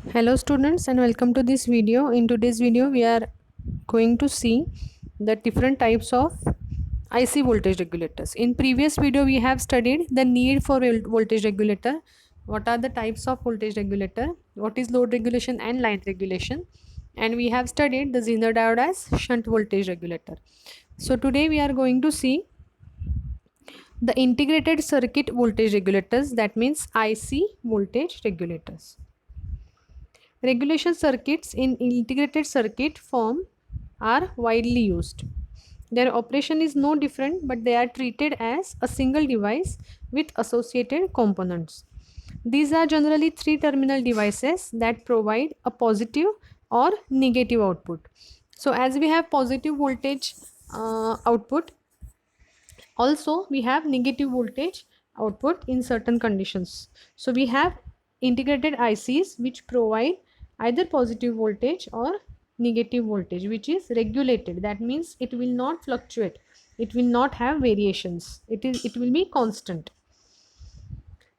Hello students and welcome to this video. In today's video we are going to see the different types of IC voltage regulators. In previous video we have studied the need for voltage regulator, what are the types of voltage regulator, what is load regulation and line regulation, and we have studied the Zener diode as shunt voltage regulator. So today we are going to see the integrated circuit voltage regulators, that means IC voltage regulators. Regulation circuits in integrated circuit form are widely used. Their operation is no different, but they are treated as a single device with associated components. These are generally three terminal devices that provide a positive or negative output. So as we have positive voltage output, also we have negative voltage output in certain conditions. So we have integrated ICs which provide either positive voltage or negative voltage, which is regulated. That means it will not fluctuate, it will not have variations, it will be constant.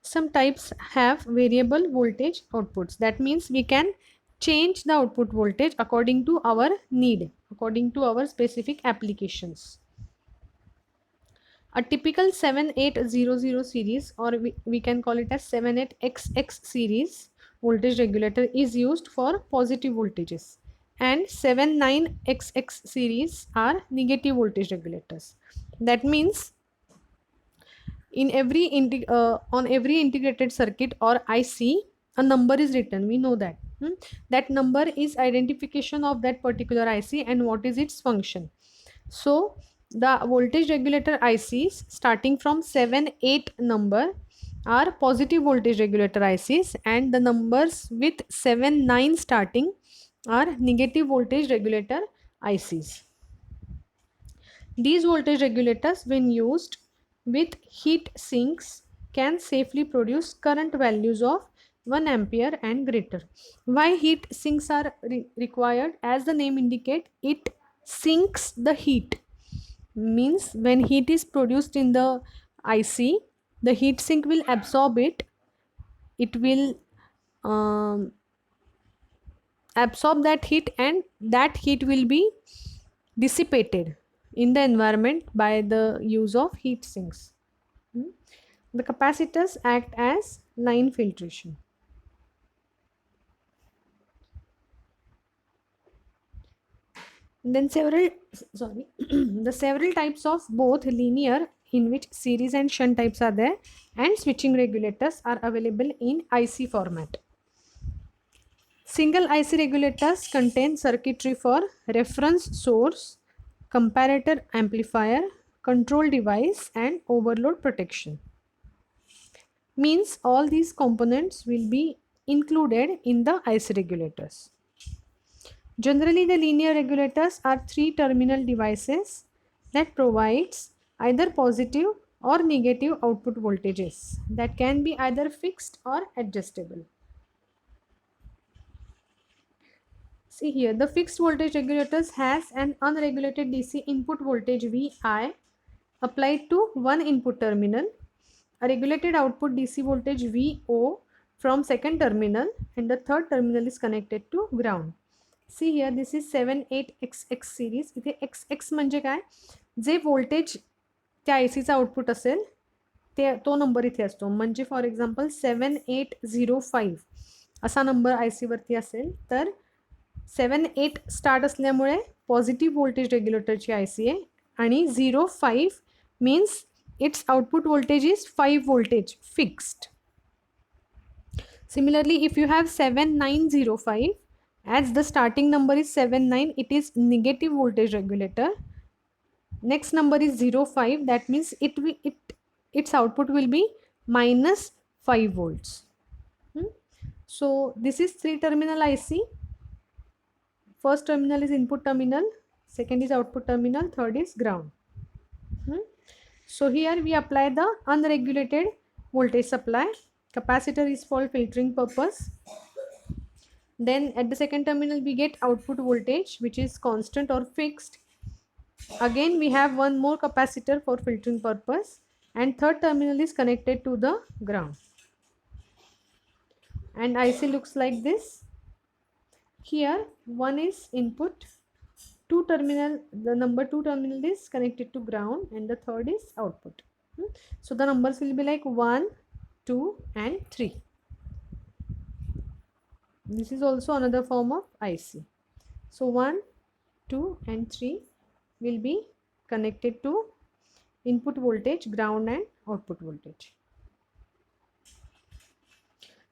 Some types have variable voltage outputs. That means we can change the output voltage according to our need, according to our specific applications. A typical 7800 series, or we can call it as 78XX series voltage regulator, is used for positive voltages, and 79XX series are negative voltage regulators. That means in every on every integrated circuit or IC, a number is written. We know that that number is identification of that particular IC and what is its function. So the voltage regulator ICs starting from 7 8 number are positive voltage regulator ICs, and the numbers with 7 9 starting are negative voltage regulator ICs. These voltage regulators, when used with heat sinks, can safely produce current values of 1 ampere and greater. Why heat sinks are required? As the name indicate, it sinks the heat. Means when heat is produced in the IC, the heat sink will absorb it. It will absorb that heat, and that heat will be dissipated in the environment by the use of heat sinks. The capacitors act as line filtration. Then the several types of both linear, in which series and shunt types are there, and switching regulators are available in IC format. Single IC regulators contain circuitry for reference source, comparator amplifier, control device, and overload protection. Means all these components will be included in the IC regulators. Generally, the linear regulators are three terminal devices that provides either positive or negative output voltages that can be either fixed or adjustable. See here, the fixed voltage regulators has an unregulated DC input voltage Vi applied to one input terminal, a regulated output DC voltage Vo from second terminal, and the third terminal is connected to ground. See here, this is 78XX series. इथे XX म्हणजे काय, जे voltage त्या IC चा output असेल ते तो number इथे असतो. म्हणजे फॉर एक्झाम्पल 7805 असा नंबर IC वरती असेल तर 7 8 स्टार्ट असल्यामुळे पॉझिटिव्ह व्होल्टेज रेग्युलेटरची IC आहे, आणि 05 means it's output voltage is 5 voltage fixed. Similarly, if you have 7905, as the starting number is 79, it is negative voltage regulator. Next number is 05, that means its output will be minus 5 volts. So this is 3 terminal IC. First terminal is input terminal, second is output terminal, third is ground. So here we apply the unregulated voltage supply. Capacitor is for filtering purpose. Then at the second terminal we get output voltage which is constant or fixed. Again we have one more capacitor for filtering purpose, and third terminal is connected to the ground. And IC looks like this. Here one is input, two terminal, the number 2 terminal is connected to ground and the third is output. So the numbers will be like 1, 2 and 3. This is also another form of IC. So 1, 2 and 3 will be connected to input voltage, ground and output voltage.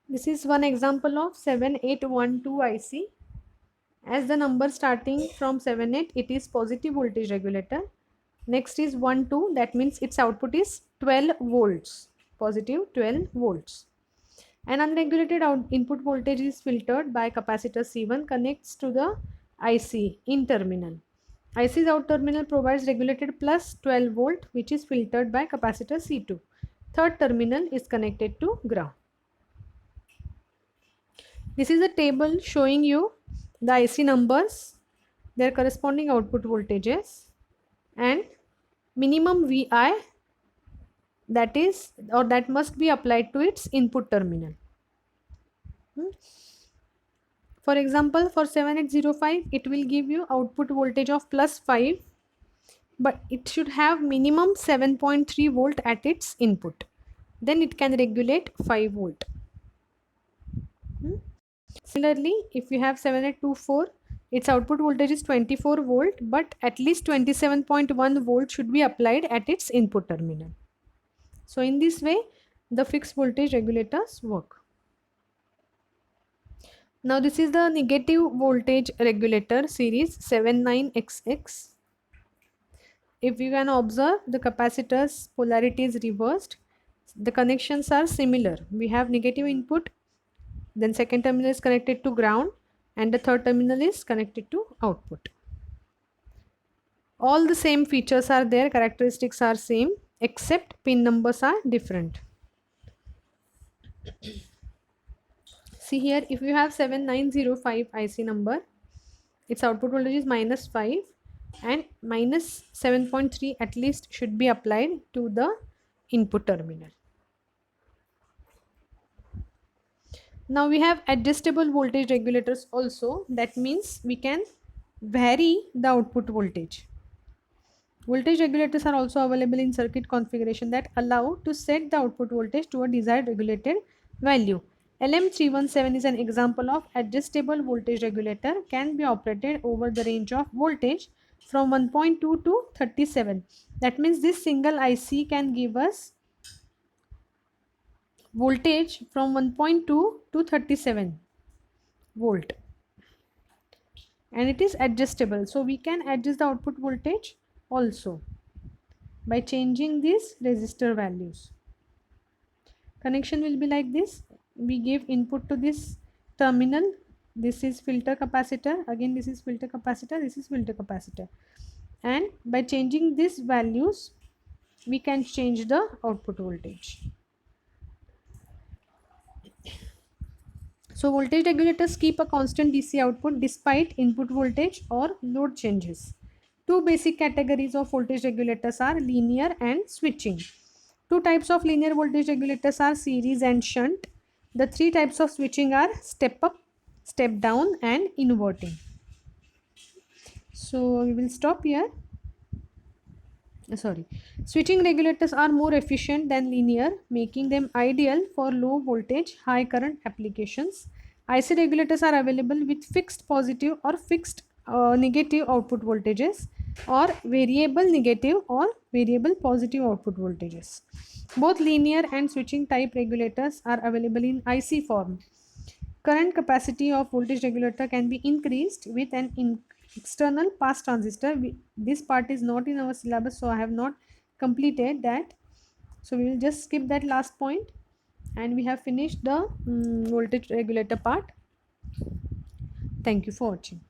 This is one example of 7812 IC. As the number starting from 78, it is positive voltage regulator. Next is 12, that means its output is 12 volts, positive 12 volts. An unregulated input voltage is filtered by capacitor C1 connects to the IC in terminal. IC's out terminal provides regulated plus 12 volt which is filtered by capacitor C2. Third terminal is connected to ground. This is a table showing you the IC numbers, their corresponding output voltages and minimum VI that is or that must be applied to its input terminal. For example, for 7805 it will give you output voltage of plus 5, but it should have minimum 7.3 volt at its input, then it can regulate 5 volt. Similarly, if you have 7824, its output voltage is 24 volt, but at least 27.1 volt should be applied at its input terminal. So in this way the fixed voltage regulators work. Now this is the negative voltage regulator series 79XX. If you can observe, the capacitor's polarity is reversed. The connections are similar. We have negative input, then second terminal is connected to ground and the third terminal is connected to output. All the same features are there, characteristics are same, except pin numbers are different. See here, if you have 7905 IC number, its output voltage is minus 5 and minus 7.3 at least should be applied to the input terminal. Now we have adjustable voltage regulators also. That means we can vary the output voltage. Voltage regulators are also available in circuit configuration that allow to set the output voltage to a desired regulated value. LM317 is an example of adjustable voltage regulator, can be operated over the range of voltage from 1.2 to 37. That means this single IC can give us voltage from 1.2 to 37 volt and it is adjustable, so we can adjust the output voltage also by changing these resistor values. Connection will be like this. We give input to this terminal, this is filter capacitor, again this is filter capacitor, this is filter capacitor, and by changing these values we can change the output voltage. So voltage regulators keep a constant DC output despite input voltage or load changes. Two basic categories of voltage regulators are linear and switching. Two types of linear voltage regulators are series and shunt. The three types of switching are step up, step down and inverting. So we will stop here. Switching regulators are more efficient than linear, making them ideal for low voltage, high current applications. IC regulators are available with fixed positive or fixed negative output voltages or variable negative or variable positive output voltages. Both linear and switching type regulators are available in IC form. Current capacity of voltage regulator can be increased with an external pass transistor. This part is not in our syllabus, so I have not completed that, so we will just skip that last point and we have finished the voltage regulator part. Thank you for watching.